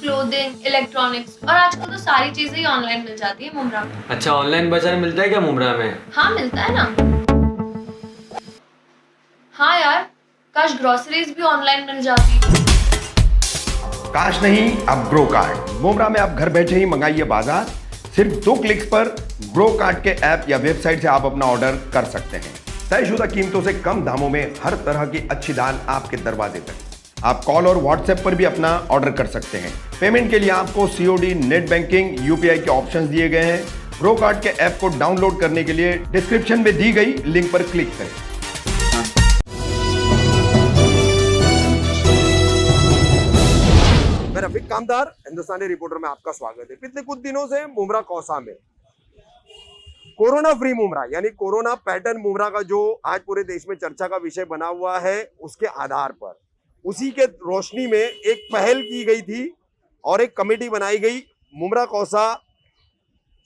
Clothing, electronics और आजकल तो सारी चीजें ही ऑनलाइन मिल जाती है मुमरा में। अच्छा, ऑनलाइन बाजार मिलता है क्या मुमरा में? हाँ मिलता है ना। हाँ यार, काश ग्रोसरीज भी ऑनलाइन मिल जाती। काश नहीं, अब ग्रो कार्ट मुमरा में आप घर बैठे ही मंगाइए बाजार। सिर्फ 2 क्लिक्स पर ग्रो कार्ट के ऐप या वेबसाइट से आप अपना ऑर्डर कर सकते हैं। तयशुदा कीमतों से कम दामों में हर तरह की अच्छी दाल आपके दरवाजे तक। आप कॉल और व्हाट्सएप पर भी अपना ऑर्डर कर सकते हैं। पेमेंट के लिए आपको सीओडी, नेट बैंकिंग, यूपीआई के ऑप्शंस दिए गए हैं। ग्रो कार्ट के ऐप को डाउनलोड करने के लिए डिस्क्रिप्शन में दी गई लिंक पर क्लिक करें। मैं रफीक कामदार, हिंदुस्तानी रिपोर्टर में आपका स्वागत है। पिछले कुछ दिनों से मुमरा कौसा में कोरोना फ्री मुमरा यानी कोरोना पैटर्न मुमरा का जो आज पूरे देश में चर्चा का विषय बना हुआ है, उसके आधार पर उसी के रोशनी में एक पहल की गई थी और एक कमेटी बनाई गई, मुमरा कौसा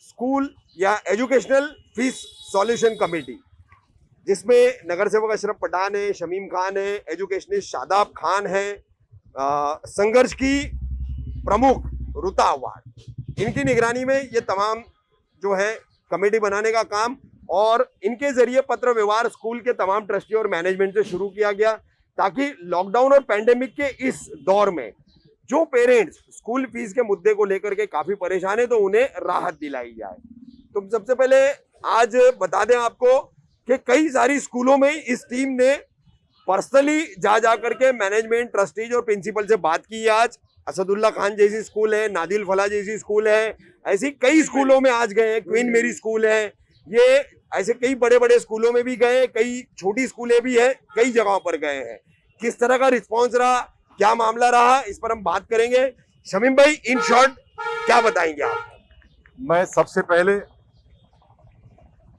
स्कूल या एजुकेशनल फीस सॉल्यूशन कमेटी, जिसमें नगर सेवक अशरफ पठान है, शमीम खान है, एजुकेशनिस्ट शादाब खान है, संघर्ष की प्रमुख रुता अवार्ड, इनकी निगरानी में ये तमाम जो है कमेटी बनाने का काम, और इनके जरिए पत्र व्यवहार स्कूल के तमाम ट्रस्टी और मैनेजमेंट से शुरू किया गया ताकि लॉकडाउन और पैंडेमिक के इस दौर में जो पेरेंट्स स्कूल फीस के मुद्दे को लेकर के काफी परेशान है तो उन्हें राहत दिलाई जाए। तो सबसे पहले आज बता दें आपको कि कई सारी स्कूलों में इस टीम ने पर्सनली जा करके मैनेजमेंट, ट्रस्टीज और प्रिंसिपल से बात की। आज असदुल्ला खान जैसी स्कूल है, नादिल फला जैसी स्कूल है, ऐसी कई स्कूलों में आज गए हैं। क्वीन मेरी स्कूल है, ये ऐसे कई बड़े बड़े स्कूलों में भी गए, कई छोटी स्कूलें भी हैं, कई जगहों पर गए हैं। किस तरह का रिस्पॉन्स रहा, क्या मामला रहा, इस पर हम बात करेंगे। शमीम भाई, इन शॉर्ट क्या बताएंगे आप? मैं सबसे पहले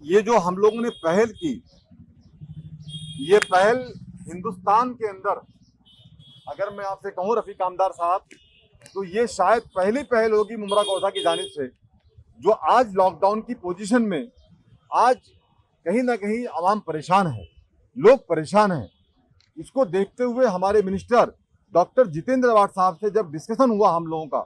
ये जो हम लोगों ने पहल की, ये पहल हिंदुस्तान के अंदर अगर मैं आपसे कहूं रफीक कामदार साहब, तो ये शायद पहली पहल होगी मुमरा कौसा की जानिब से, जो आज लॉकडाउन की पोजीशन में आज कहीं ना कहीं आवाम परेशान है, लोग परेशान हैं। इसको देखते हुए हमारे मिनिस्टर डॉक्टर जितेंद्र अवार्ड साहब से जब डिस्कशन हुआ हम लोगों का,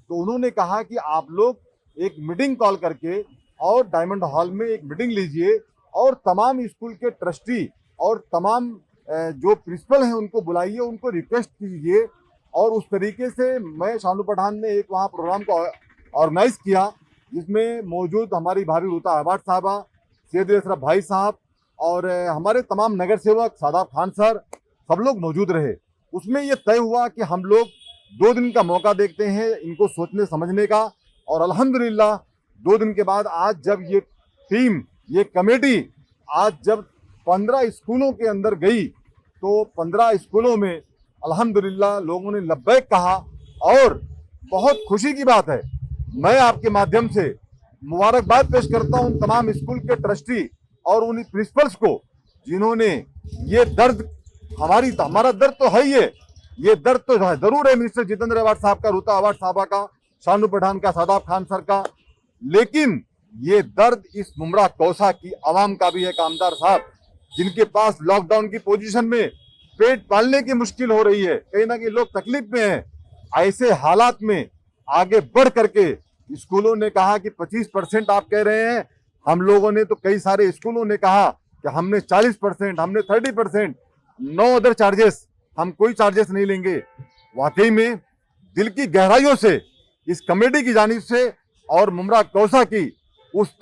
तो उन्होंने कहा कि आप लोग एक मीटिंग कॉल करके और डायमंड हॉल में एक मीटिंग लीजिए और तमाम स्कूल के ट्रस्टी और तमाम जो प्रिंसिपल हैं उनको बुलाइए, उनको रिक्वेस्ट कीजिए। और उस तरीके से मैं शानू पठान ने एक वहाँ प्रोग्राम को ऑर्गेनाइज किया, जिसमें मौजूद हमारी भाभी रुता अवार्ड साहबा, सैयद अशरफ भाई साहब और हमारे तमाम नगर सेवक शादाब खान सर, सब लोग मौजूद रहे। उसमें ये तय हुआ कि हम लोग 2 दिन का मौका देखते हैं इनको सोचने समझने का, और अल्हम्दुलिल्लाह 2 दिन के बाद आज जब ये टीम, ये कमेटी आज जब 15 स्कूलों के अंदर गई, तो 15 स्कूलों में अल्हम्दुलिल्लाह लोगों ने लब्बैक कहा। और बहुत खुशी की बात है, मैं आपके माध्यम से मुबारकबाद पेश करता हूं तमाम स्कूल के ट्रस्टी और उन प्रिंसिपल्स को, जिन्होंने ये दर्द, हमारा दर्द तो है, ये दर्द तो जरूर है मिनिस्टर जितेंद्र अवार्ड साहब का, रुता अवार्ड साहबा का, शानू पठान का, शादाब खान सर का, लेकिन ये दर्द इस मुमरा कौसा की आवाम का भी है कामदार साहब, जिनके पास लॉकडाउन की पोजीशन में पेट पालने की मुश्किल हो रही है, कहीं ना कहीं लोग तकलीफ में हैं। ऐसे हालात में आगे बढ़ करके स्कूलों ने कहा कि 25% आप कह रहे हैं, हम लोगों ने तो कई सारे स्कूलों ने कहा कि हमने 40%, हमने 30%, नो अदर चार्जेस, हम कोई चार्जेस नहीं लेंगे। वाकई में दिल की गहराइयों से इस कमेटी की जानिब से और मुमरा कौसा की उस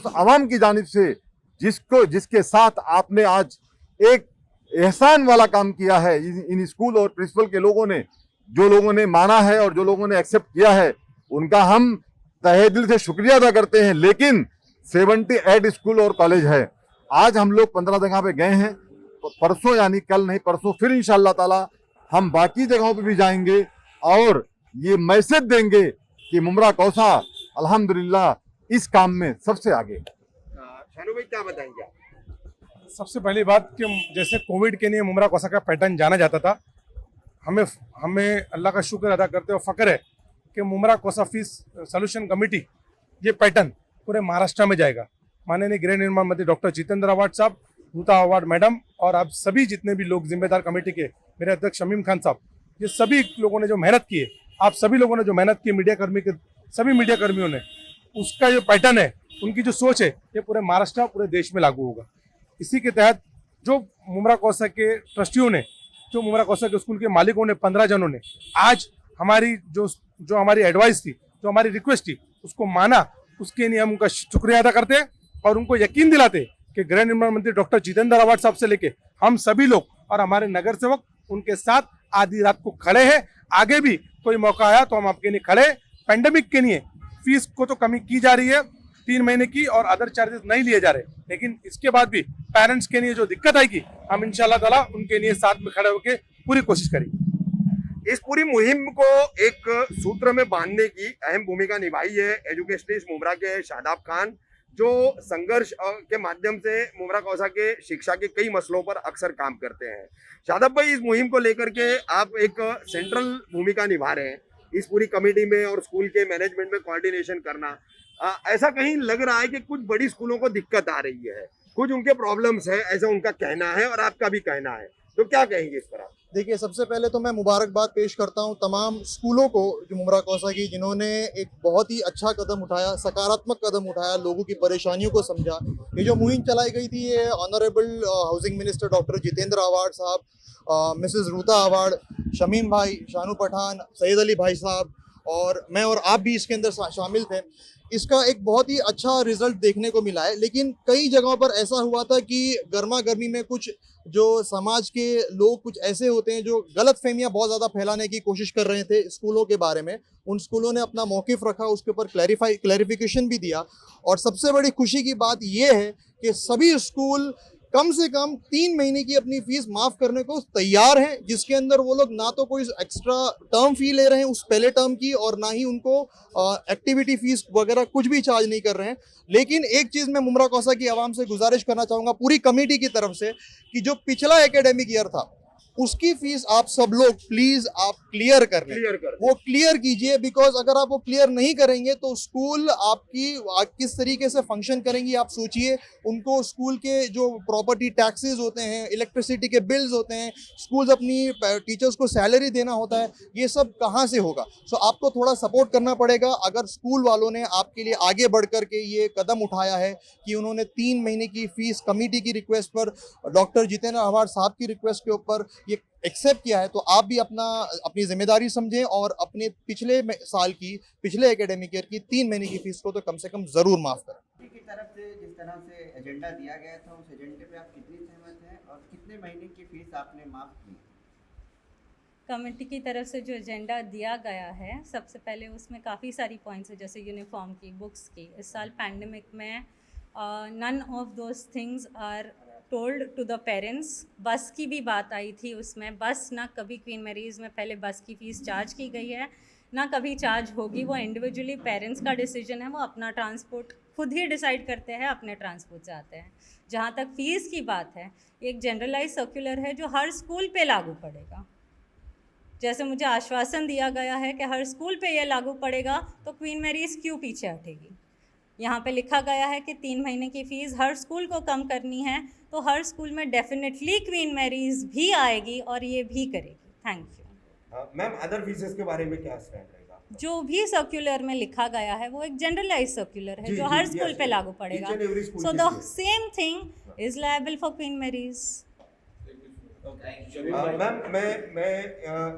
आवाम की जानिब से जिसके साथ आपने आज एक एहसान वाला काम किया है, इन स्कूल और प्रिंसिपल के लोगों ने, जो लोगों ने माना है और जो लोगों ने एक्सेप्ट किया है, उनका हम तहे दिल से शुक्रिया अदा करते हैं। लेकिन 78 स्कूल और कॉलेज है, आज हम लोग 15 जगह पे गए हैं, तो परसों यानी कल नहीं परसों फिर इंशाअल्लाह ताला हम बाकी जगहों पे भी जाएंगे और ये मैसेज देंगे कि मुमरा कौसा अल्हम्दुलिल्लाह इस काम में सबसे आगे। शानू भाई, क्या बताएंगे आप? सबसे पहली बात कि जैसे कोविड के लिए मुमरा कौसा का पैटर्न जाना जाता था, हमें अल्लाह का शुक्र अदा करते हुए फ़ख्र है कि Mumbra Kausa fees solution committee ये पैटर्न पूरे महाराष्ट्र में जाएगा। माननीय गृह निर्माण मंत्री डॉक्टर जितेंद्र अवार्ड साहब, रुता अवार्ड मैडम और आप सभी जितने भी लोग जिम्मेदार कमेटी के, मेरे अध्यक्ष शमीम खान साहब, ये सभी लोगों ने जो मेहनत की है, आप सभी लोगों ने जो मेहनत की, सभी मीडिया कर्मियों ने, उसका जो पैटर्न है, उनकी जो सोच है, ये पूरे महाराष्ट्र, पूरे देश में लागू होगा। इसी के तहत जो मुमरा कौसा के ट्रस्टियों ने, जो मुमरा कौसा के स्कूल के मालिकों ने, 15 जनों ने आज हमारी जो हमारी एडवाइस थी, जो हमारी रिक्वेस्ट थी, उसको माना। उसके लिए हम उनका शुक्रिया अदा करते हैं और उनको यकीन दिलाते कि गृह निर्माण मंत्री डॉक्टर जितेंद्र आव्हाड साहब से लेके हम सभी लोग और हमारे नगर सेवक उनके साथ आधी रात को खड़े हैं। आगे भी कोई मौका आया तो हम आपके लिए खड़े। पेंडेमिक के लिए फीस को तो कमी की जा रही है 3 महीने की, और अदर चार्जेस नहीं लिए जा रहे, लेकिन इसके बाद भी पेरेंट्स के लिए जो दिक्कत आएगी, हम इंशाल्लाह ताला उनके लिए साथ में खड़े होकर पूरी कोशिश करेंगे। इस पूरी मुहिम को एक सूत्र में बांधने की अहम भूमिका निभाई है एजुकेशनिस्ट मुमरा के शादाब खान, जो संघर्ष के माध्यम से मुमरा कौसा के शिक्षा के कई मसलों पर अक्सर काम करते हैं। शादाब भाई, इस मुहिम को लेकर के आप एक सेंट्रल भूमिका निभा रहे हैं इस पूरी कमेटी में, और स्कूल के मैनेजमेंट में कोऑर्डिनेशन करना। ऐसा कहीं लग रहा है कि कुछ बड़ी स्कूलों को दिक्कत आ रही है, कुछ उनके प्रॉब्लम्स है, ऐसा उनका कहना है और आपका भी कहना है, तो क्या कहेंगे इस पर आप? देखिए, सबसे पहले तो मैं मुबारकबाद पेश करता हूं तमाम स्कूलों को जो मुमरा कौसा की, जिन्होंने एक बहुत ही अच्छा कदम उठाया, सकारात्मक कदम उठाया, लोगों की परेशानियों को समझा। ये जो मुहिम चलाई गई थी, ये honourable housing minister doctor Jitendra Awhad साहब, मिसेस रूता आव्हाड, शमीम भाई, शानू पठान, सैयद अली भाई साहब और मैं और आप भी इसके अंदर शामिल थे। इसका एक बहुत ही अच्छा रिजल्ट देखने को मिला है, लेकिन कई जगहों पर ऐसा हुआ था कि गर्मा गर्मी में कुछ जो समाज के लोग कुछ ऐसे होते हैं जो गलत फहमियाँ बहुत ज़्यादा फैलाने की कोशिश कर रहे थे स्कूलों के बारे में। उन स्कूलों ने अपना मौक़िफ़ रखा, उसके ऊपर क्लैरिफिकेशन भी दिया, और सबसे बड़ी खुशी की बात ये है कि सभी स्कूल कम से कम 3 महीने की अपनी फीस माफ़ करने को तैयार हैं, जिसके अंदर वो लोग ना तो कोई एक्स्ट्रा टर्म फी ले रहे हैं उस पहले टर्म की, और ना ही उनको एक्टिविटी फीस वगैरह कुछ भी चार्ज नहीं कर रहे हैं। लेकिन एक चीज़ मैं मुमरा कौसा की आवाम से गुजारिश करना चाहूँगा पूरी कमेटी की तरफ से, कि जो पिछला एकेडमिक ईयर था उसकी फीस आप सब लोग प्लीज आप क्लियर कर लें, वो क्लियर कीजिए। बिकॉज अगर आप वो क्लियर नहीं करेंगे तो स्कूल किस तरीके से फंक्शन करेंगी आप सोचिए। उनको स्कूल के जो प्रॉपर्टी टैक्सेस होते हैं, इलेक्ट्रिसिटी के बिल्स होते हैं, स्कूल्स अपनी टीचर्स को सैलरी देना होता है, ये सब कहाँ से होगा। सो आपको थोड़ा सपोर्ट करना पड़ेगा। अगर स्कूल वालों ने आपके लिए आगे बढ़ करके ये कदम उठाया है कि उन्होंने 3 महीने की फीस कमेटी की रिक्वेस्ट पर, डॉक्टर जितेंद्र आव्हाड साहब की रिक्वेस्ट के ऊपर ये एक्सेप्ट किया है, तो आप भी अपनी जिम्मेदारी समझें और अपने पिछले एकेडमिक ईयर की 3 महीने की फीस को तो कम से कम जरूर माफ करें। की तरफ से जिस तरह से एजेंडा दिया गया था, उस एजेंडे पे आप कितनी सहमत हैं और कितने महीने की फीस आपने माफ की? कमेटी की तरफ से जो एजेंडा दिया गया है, सबसे पहले उसमें काफ़ी सारी पॉइंट्स है, जैसे यूनिफॉर्म की, बुक्स की। इस साल पैंडमिक में none of those things are told to the parents. Bus की भी बात आई थी उसमें, बस ना कभी क्वीन मैरीज में पहले बस की फ़ीस चार्ज की गई है, ना कभी चार्ज होगी। वो इंडिविजुअली पेरेंट्स का डिसीजन है, वो अपना ट्रांसपोर्ट खुद ही डिसाइड करते हैं, अपने ट्रांसपोर्ट से आते हैं। जहाँ तक फ़ीस की बात है, एक जनरलाइज सर्कुलर है जो हर स्कूल पे लागू पड़ेगा। जैसे मुझे आश्वासन दिया गया है कि हर स्कूल पे ये लागू पड़ेगा, तो क्वीन मैरीज क्यों पीछे हटेगी। यहाँ पे लिखा गया है कि 3 महीने की फ़ीस हर स्कूल को कम करनी है, तो हर स्कूल में डेफिनेटली क्वीन मैरीज भी आएगी और ये भी करेगी। Thank you. Ma'am, other faeces के बारे में क्या स्टैंड रहेगा? जो भी सर्कुलर में लिखा गया है वो एक जनरलाइज सर्कुलर है जो हर स्कूल पे लागू पड़ेगा। So the same thing is liable for Queen Mary's. Ma'am, मैं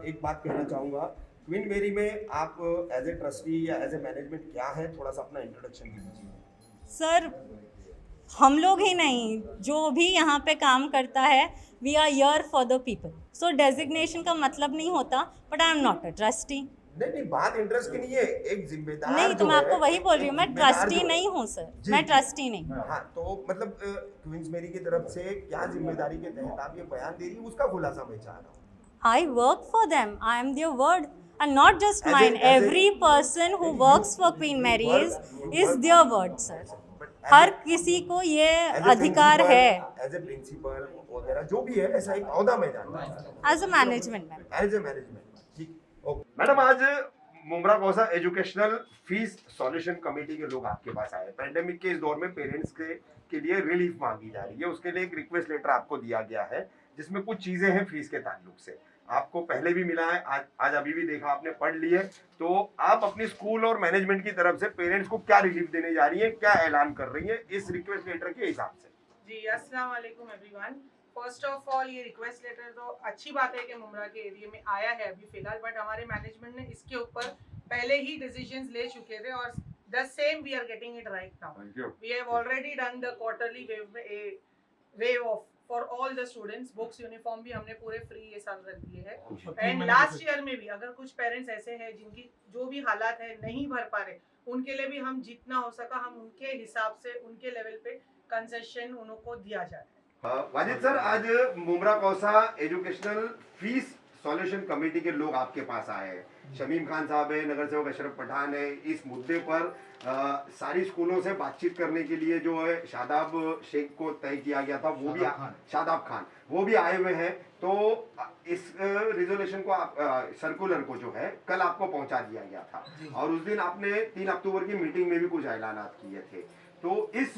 एक बात कहना चाहूँगा, क्वीन मैरी में आप एज ए ट्रस्टी या एज ए मैनेजमेंट क्या है, थोड़ा सा अपना इंट्रोडक्शन दीजिए। सर, हम लोग ही नहीं, जो भी यहाँ पे काम करता है, we are here for the people. So designation का मतलब नहीं होता, but I am not a trustee. नहीं, बात इंटरेस्ट की नहीं है, एक जिम्मेदार नहीं, तो मैं आपको वही बोल रही हूँ, मैं ट्रस्टी नहीं हूँ सर, मैं ट्रस्टी नहीं। हाँ, तो मतलब क्वींस मैरी की तरफ से क्या जिम्मेदारी के तहत आप ये बयान दे रही है, उसका खुलासा मैं चाह रहा हूँ। I work for them. I am their word, and not just mine. Every person who works for Queen Mary's is their word, sir. हर किसी को ये अधिकार है। एज ए प्रिंसिपल वगैरह जो भी है, ऐसा एक औहदा मैं जानता हूँ। As a management ma'am. As a management, ठीक, ओके। मैडम, आज Mumbra Kausa educational fees solution committee के लोग आपके पास आए। पेंडेमिक के इस दौर में पेरेंट्स के लिए रिलीफ मांगी जा रही है, उसके लिए एक रिक्वेस्ट लेटर आपको दिया गया है जिसमें कुछ चीज़ें हैं फीस के ताल्लुक से। आपको पहले भी मिला है, आज अभी भी देखा आपने, पढ़ ली है, तो आप अपनी स्कूल और मैनेजमेंट की तरफ से पेरेंट्स को क्या रिलीफ देने जा रही है, क्या ऐलान कर रही है इस रिक्वेस्ट लेटर के हिसाब से? जी, अस्सलाम वालेकुम एवरीवन। फर्स्ट ऑफ ऑल ये रिक्वेस्ट लेटर तो अच्छी बात है कि मुमरा के एरिया में आया है अभी फिलहाल, बट हमारे मैनेजमेंट ने इसके ऊपर पहले ही डिसीजंस ले चुके थे और the same we are getting it right now. We have already done the quarterly waive off for all the students. Books uniform भी हमने पूरे फ्री ये साल रख दिए हैं एंड लास्ट ईयर में भी अगर कुछ पेरेंट्स ऐसे हैं जिनकी जो भी हालात है नहीं भर पा रहे, उनके लिए भी हम जितना हो सका हम उनके हिसाब से उनके लेवल पे कंसेशन उनको दिया जाए। वाजिद सर, आज Mumbra Kausa educational fees solution committee के लोग आपके पास आए हैं। शमीम खान साहब है, नगर सेवक अशरफ पठान है, इस मुद्दे पर सारी स्कूलों से बातचीत करने के लिए जो है शादाब शेख को तय किया गया था, वो भी शादाब खान वो भी आए हुए हैं। तो इस रिजोल्यूशन को आप सर्कुलर को जो है कल आपको पहुंचा दिया गया था और उस दिन आपने 3 अक्टूबर की मीटिंग में भी कुछ ऐलानात किए थे। तो इस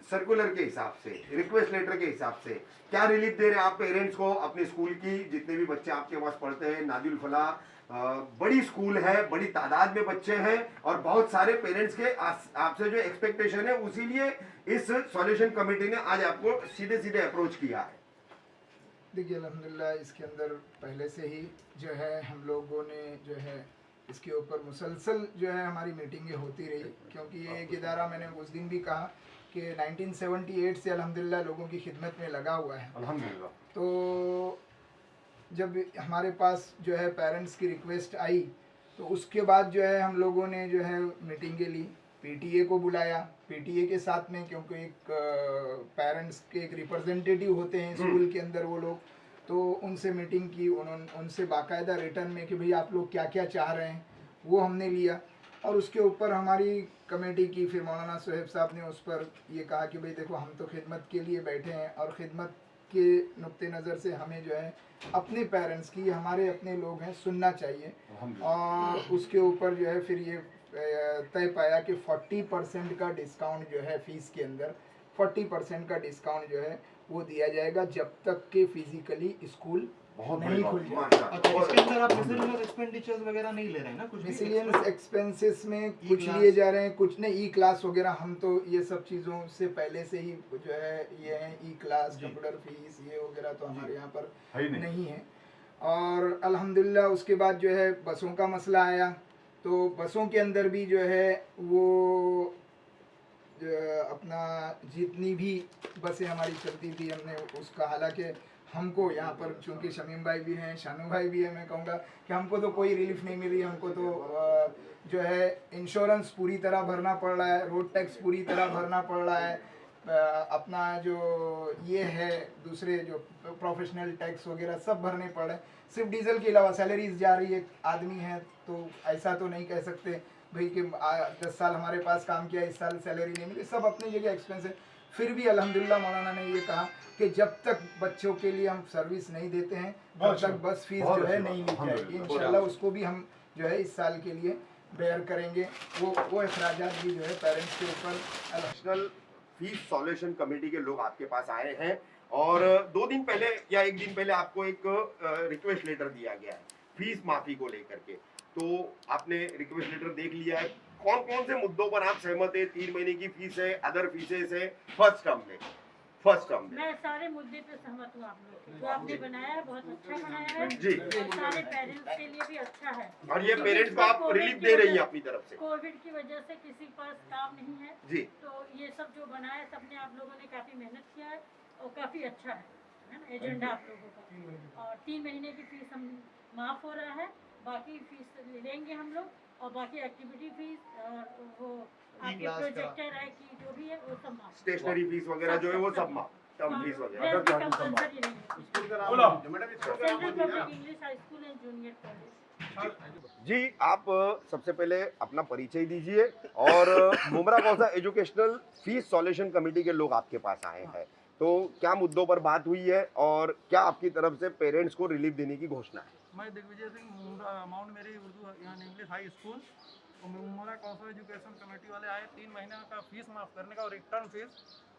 सर्कुलर के हिसाब से, रिक्वेस्ट लेटर के हिसाब से क्या रिलीफ दे रहे हैं आप पेरेंट्स को? अपने स्कूल की जितने भी बच्चे आपके पास पढ़ते हैं, नादिल फला बड़ी स्कूल है, बड़ी तादाद में बच्चे हैं और बहुत सारे पेरेंट्स के आपसे जो एक्सपेक्टेशन है, उसी लिए इस सॉल्यूशन कमेटी ने आज आपको सीधे सीधे अप्रोच किया है। देखिए अल्हम्दुलिल्लाह इसके अंदर पहले से ही जो है हम लोगों ने जो है इसके ऊपर मुसलसल जो है हमारी मीटिंगें होती रही, क्योंकि ये एक इदारा मैंने उस दिन भी कहा कि 1978 से अल्हम्दुलिल्लाह लोगों की खिदमत में लगा हुआ है अल्हम्दुलिल्लाह। तो जब हमारे पास जो है पेरेंट्स की रिक्वेस्ट आई तो उसके बाद जो है हम लोगों ने जो है मीटिंगें ली, पीटीए को बुलाया, पीटीए के साथ में क्योंकि एक पेरेंट्स के एक रिप्रेजेंटेटिव होते हैं स्कूल के अंदर वो लोग, तो उनसे मीटिंग की, उन्होंने उनसे बाकायदा रिटर्न में कि भाई आप लोग क्या क्या चाह रहे हैं वो हमने लिया और उसके ऊपर हमारी कमेटी की फिर मौलाना सोहेब साहब ने उस पर ये कहा कि भाई देखो हम तो खिदमत के लिए बैठे हैं और ख़िदमत के नुक्ते नज़र से हमें जो है अपने पेरेंट्स की, हमारे अपने लोग हैं, सुनना चाहिए। और उसके ऊपर जो है फिर ये तय पाया कि 40% का डिस्काउंट जो है फ़ीस के अंदर 40% का डिस्काउंट जो है वो दिया जाएगा जब तक के फिजिकली स्कूल नहीं खुल जाए। इसके अंदर आप मिसलेनियस एक्सपेंडिचर्स वगैरह नहीं ले रहे हैं ना? कुछ मिसलेनियस एक्सपेंसेस में कुछ लिए जा रहे हैं, कुछ नहीं। ई क्लास वगैरह हम तो ये सब चीज़ों से पहले से ही जो है ये है, ई क्लास, कंप्यूटर फीस ये वगैरह तो हमारे यहाँ पर नहीं है। और अल्हम्दुलिल्लाह उसके बाद जो है बसों का मसला आया, तो बसों के अंदर भी जो है वो अपना जितनी भी बसें हमारी चलती थी हमने उसका, हालांकि हमको यहाँ पर चूँकि शमीम भाई भी हैं, शानू भाई भी है, मैं कहूँगा कि हमको तो कोई रिलीफ नहीं मिली। हमको तो जो है इंश्योरेंस पूरी तरह भरना पड़ रहा है, रोड टैक्स पूरी तरह भरना पड़ रहा है, अपना जो ये है दूसरे जो प्रोफेशनल टैक्स वगैरह सब भरने पड़ रहे हैं। सिर्फ डीजल के अलावा सैलरीज जा रही है, आदमी है तो ऐसा तो नहीं कह सकते भाई कि 10 साल हमारे पास काम किया, इस साल सैलरी नहीं मिली, सब अपनी जगह एक्सपेंस है। फिर भी अल्हम्दुलिल्लाह मौलाना ने ये कहा कि जब तक बच्चों के लिए हम सर्विस नहीं देते हैं तब तक बस फीस जो है नहीं ली जाएगी। इंशाल्लाह उसको भी हम जो है इस साल के लिए बेयर करेंगे, वो अखराजात भी जो है पेरेंट्स के ऊपर। नेशनल फीस सॉल्यूशन कमेटी के लोग आपके पास आए हैं और 2 दिन पहले या 1 दिन पहले आपको एक रिक्वेस्ट लेटर दिया गया है फीस माफी को लेकर के, तो आपने रिक्वेस्ट लेटर देख लिया है। कौन कौन से मुद्दों पर आप सहमत है? 3 महीने की फीस है, अदर फीसेस है, फर्स्ट टर्म में मैं सारे मुद्दे पे सहमत हूँ। आप लोग जो आपने बनाया है बहुत अच्छा बनाया है जी, और सारे पेरेंट्स के लिए भी अच्छा है। और ये पेरेंट्स को आप रिलीफ दे रही हैं अपनी तरफ से। कोविड की वजह से किसी के पास काम नहीं है जी, तो ये सब जो बनाया है सबने आप लोगों ने काफी मेहनत किया है और काफी अच्छा है ना एजेंडा आप लोगों का। और 3 महीने की फीस हम माफ हो रहा है, बाकी फीस लेंगे हम लोग और बाकी एक्टिविटी फीस और वो आपके प्रोजेक्टर है कि जो भी है वो सब माफ। स्टेशनरी फीस वगैरह जो है वो सब माफ, टर्म फीस वगैरह कंपलसरी नहीं है। Central public English high school and junior college. जी, आप सबसे पहले अपना परिचय दीजिए और Mumbra Kausa educational fees solution committee के लोग आपके पास आए हैं, तो क्या मुद्दों पर बात हुई है और क्या आपकी तरफ से पेरेंट्स को रिलीफ देने की घोषणा है? मैं दिग्विजय सिंह, माउंट मेरी उर्दू यानी English high school, Mumbra Kausa education committee वाले आए 3 महीने का फीस माफ़ करने का और रिटर्न फीस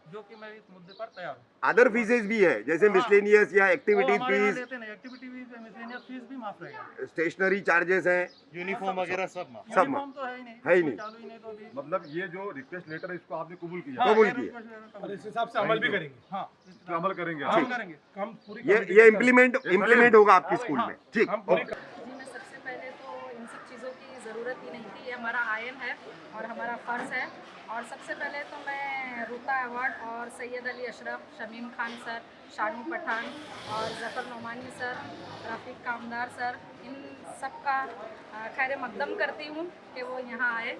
जो कि मैं इस मुद्दे पर तैयार हूँ। अदर फीसेज भी है जैसे हाँ। मिसलेनियस या एक्टिविटी वो हमारे यहाँ फीस, लेते नहीं, एक्टिविटी फीस मिसलेनियस फीस भी माफ रहेगा। स्टेशनरी चार्जेस हैं, यूनिफॉर्म वगैरह सब माफ। सब यूनिफॉर्म तो है ही नहीं, है ही नहीं। चालू ही नहीं तो अभी मतलब ये जो रिक्वेस्ट लेटर है इसको आपने कबूल किया, हाँ, कबूल ये किया। request और इस हिसाब से अमल भी करेंगे। हाँ, इस पे अमल करेंगे हम आप। करेंगे। हम पूरी ये कमेटी की तरफ- इम्प्लीमेंट होगा आपके स्कूल में, ठीक। हम पूरी ओके। जी मैं सबसे पहले तो इन सब चीज़ों की ज़रूरत ही नहीं थी, ये हमारा आयन है और हमारा फ़र्ज़ है। और सबसे पहले तो मैं रूता अवार्ड और सैयद अली अशरफ, शमीम खान सर, शानू पठान और ज़फ़र नोमानी सर, रफ़ीक कामदार सर, इन सब का खैर मकदम करती हूँ कि वो यहाँ आए।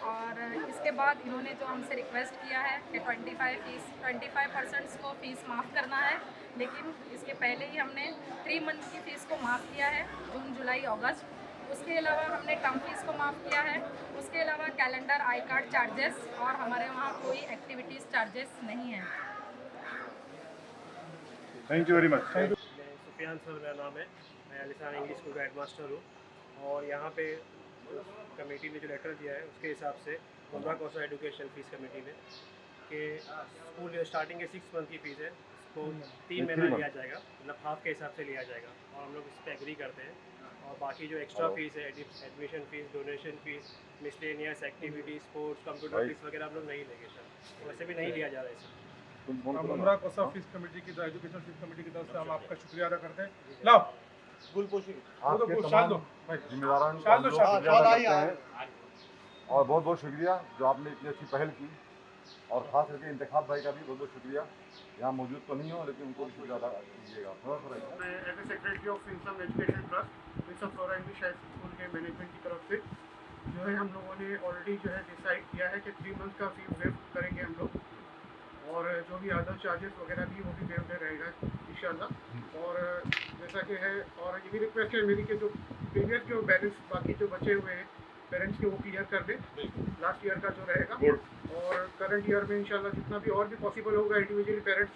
और इसके बाद इन्होंने जो हमसे रिक्वेस्ट किया है कि 25% को फ़ीस माफ़ करना है, लेकिन इसके पहले ही हमने 3 मंथ की फ़ीस को माफ़ किया है, जून जुलाई अगस्त। उसके अलावा हमने टर्म फीस को माफ़ किया है। उसके अलावा कैलेंडर, आई कार्ड चार्जेस और हमारे वहाँ कोई एक्टिविटीज़ चार्जेस नहीं है। Thank you very much. Sufiyan sir मेरा नाम है, मैं अलिसान इंग्लिश स्कूल का हेडमास्टर हूँ। और यहाँ पे कमेटी ने जो लेटर दिया है उसके हिसाब से Mumbra Kausa education fees committee ने कि स्कूल स्टार्टिंग के 6 मंथ की फ़ीस है, इसको 3 महीना लिया जाएगा, मतलब हाफ के हिसाब से लिया जाएगा और हम लोग इस पर एग्री करते हैं। और बाकी जो एक्स्ट्रा फीस है, admission fees, donation fees, miscellaneous activity, sports, computer fees वगैरह हम लोग नहीं लेंगे सर, वैसे भी नहीं लिया जा रहा है सर। हम उमरा कोसा फीस कमेटी की तरफ, एजुकेशन फीस कमेटी की तरफ से हम आपका शुक्रिया अदा करते हैं। लाओ गुलपोशी आपके शाल दो तमाम जिम्मेदारान शाल दो, का शाल शुक्रिया अदा करते हैं और बहुत बहुत शुक्रिया जो आपने इतनी अच्छी पहल की। और खास करके इंतखाब भाई का भी बहुत बहुत शुक्रिया, यहाँ मौजूद तो नहीं हो लेकिन उनको भी शुक्रिया अदा कीजिएगा। मैं एज ए सेक्रेटरी ऑफ इनसम education trust prince flora English high school के मैनेजमेंट की तरफ से जो है हम लोगों ने ऑलरेडी जो है डिसाइड किया है कि 3 मंथ का फीस वेव करेंगे हम लोग, और जो भी अदर चार्जेस वगैरह भी वो भी वेव रहेगा इंशाल्लाह। और जैसा कि है, और ये भी रिक्वेस्ट है मेरी कि जो प्रीवियस जो बैलेंस बाकी जो बचे हुए हैं पेरेंट्स के वो क्लियर कर दें लास्ट ईयर का जो रहेगा, और करंट ईयर में इंशाल्लाह जितना भी और भी पॉसिबल होगा इंडिविजुअली पेरेंट्स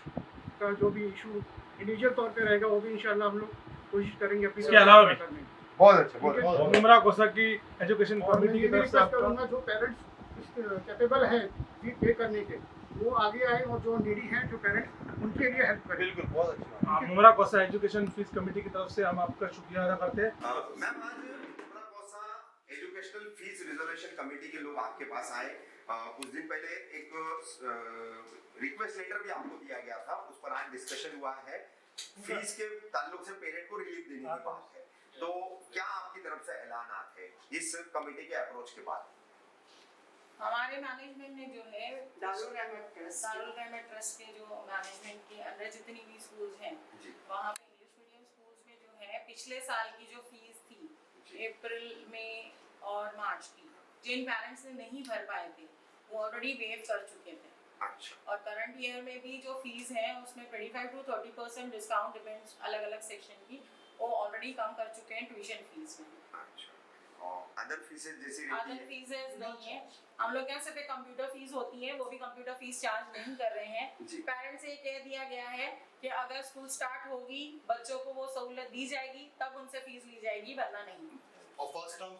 का जो भी इशू इंडिविजुअल तौर पे रहेगा वो भी इंशाल्लाह हम लोग कोशिश करेंगे अपनी इसके अलावा भी करने की। बहुत अच्छा, बहुत अच्छा। उमरा कोसा की एजुकेशन और मैं कमेटी ये की भी तरफ से रिक्वेस्ट आपका करूँगा जो पेरेंट्स कैपेबल है फी पे करने के वो आगे आए, और जो नीडी हैं जो पेरेंट्स उनके लिए हेल्प करें। बिल्कुल, बहुत अच्छा। उमरा कोसा एजुकेशन फीस कमेटी की तरफ से हम आपका शुक्रिया अदा करते हैं। मैम, आज Mumbra Kausa educational fees reservation committee के लोग आपके पास आए। कुछ दिन पहले एक रिक्वेस्ट लेटर भी आपको दिया गया था, उस पर आज डिस्कशन हुआ है। फीस के ताल्लुक से पेरेंट को रिलीफ देने की बात है, तो क्या आपकी तरफ से ऐलानात है इस कमेटी के अप्रोच के बाद? हमारे मैनेजमेंट ने जो है दारुल रहमत ट्रस्ट के जो मैनेजमेंट के अंदर जितनी भी स्कूल्स हैं वहाँ पे इंग्लिश मीडियम स्कूल्स में जो है पिछले साल की जो फीस थी अप्रैल में और मार्च की, जिन पेरेंट्स ने नहीं भर पाए थे वो ऑलरेडी वेव कर चुके थे। अच्छा। और करंट ईयर में भी जो फीस है उसमें 25 to 30% डिस्काउंट डिपेंड्स अलग अलग सेक्शन की, वो ऑलरेडी कम कर चुके हैं ट्यूशन फीस में। अच्छा। और अदर फीसेस जैसी अदर फीसेस नहीं है, हम लोग यहाँ सिर्फ कंप्यूटर फीस होती है, वो भी कंप्यूटर फीस चार्ज नहीं कर रहे हैं। पेरेंट्स से कह दिया गया है कि अगर स्कूल स्टार्ट होगी बच्चों को वो सहूलत दी जाएगी तब उनसे फीस ली जाएगी, वरना नहीं। और फर्स्ट टर्म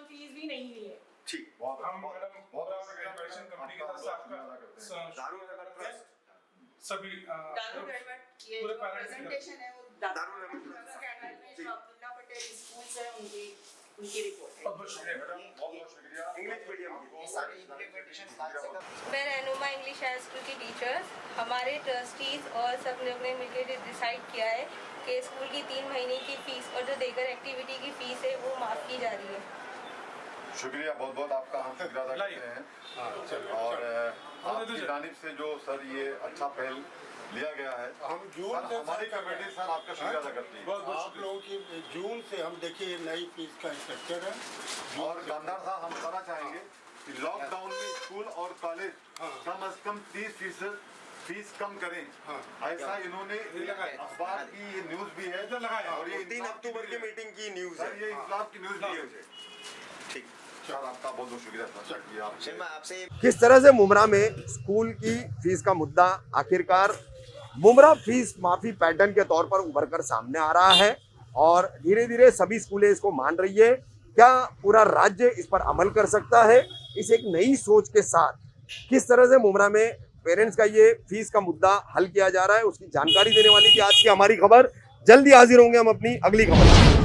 फीस भी नहीं ली है। ठीक। हम मैडम एजुकेशन कमेटी की तरफ से आपका दारुल रहमत ट्रस्ट दारुल रहमत ये जो प्रेजेंटेशन है वो दारुल रहमत अब्दुल्ला पटेल स्कूल से उनकी रिपोर्ट है। बहुत शुक्रिया मैडम, बहुत शुक्रिया। इंग्लिश मीडियम की सारी इम्प्लीमेंटेशन। मैं रहनुमा इंग्लिश हाई स्कूल की टीचर, हमारे ट्रस्टीज़ और सब लोग ने मिलकर डिसाइड किया है कि स्कूल की 3 महीने की फ़ीस और जो देकर एक्टिविटी की फ़ीस है वो माफ़ की जा रही है। शुक्रिया, बहुत बहुत आपका हम शुक्रिया अदा करते हैं। और आपकी जानिब से जो सर ये अच्छा पहल लिया गया है, हम जून से हमारी कमेटी सर आपका शुक्रिया अदा करती है। आप लोगों की जून से हम देखिए नई फीस का स्ट्रक्चर है। और कामदार साहब हम बताना चाहेंगे कि लॉकडाउन में स्कूल और कॉलेज कम से कम 30% फीस कम करें, ऐसा इन्होंने अखबार की ये न्यूज भी है और ये 3 अक्टूबर की मीटिंग की न्यूज है, ये इस्लाम की न्यूज भी है। ठीक सर, आपका बहुत बहुत शुक्रिया। किस तरह से मुमरा में स्कूल की फीस का मुद्दा आखिरकार मुमरा फीस माफी पैटर्न के तौर पर उभर कर सामने आ रहा है और धीरे धीरे सभी स्कूलें इसको मान रही है। क्या पूरा राज्य इस पर अमल कर सकता है? इस एक नई सोच के साथ किस तरह से मुमरा में पेरेंट्स का ये फीस का मुद्दा हल किया जा रहा है, उसकी जानकारी देने वाली थी आज की हमारी खबर। जल्दी हाजिर होंगे हम अपनी अगली खबर।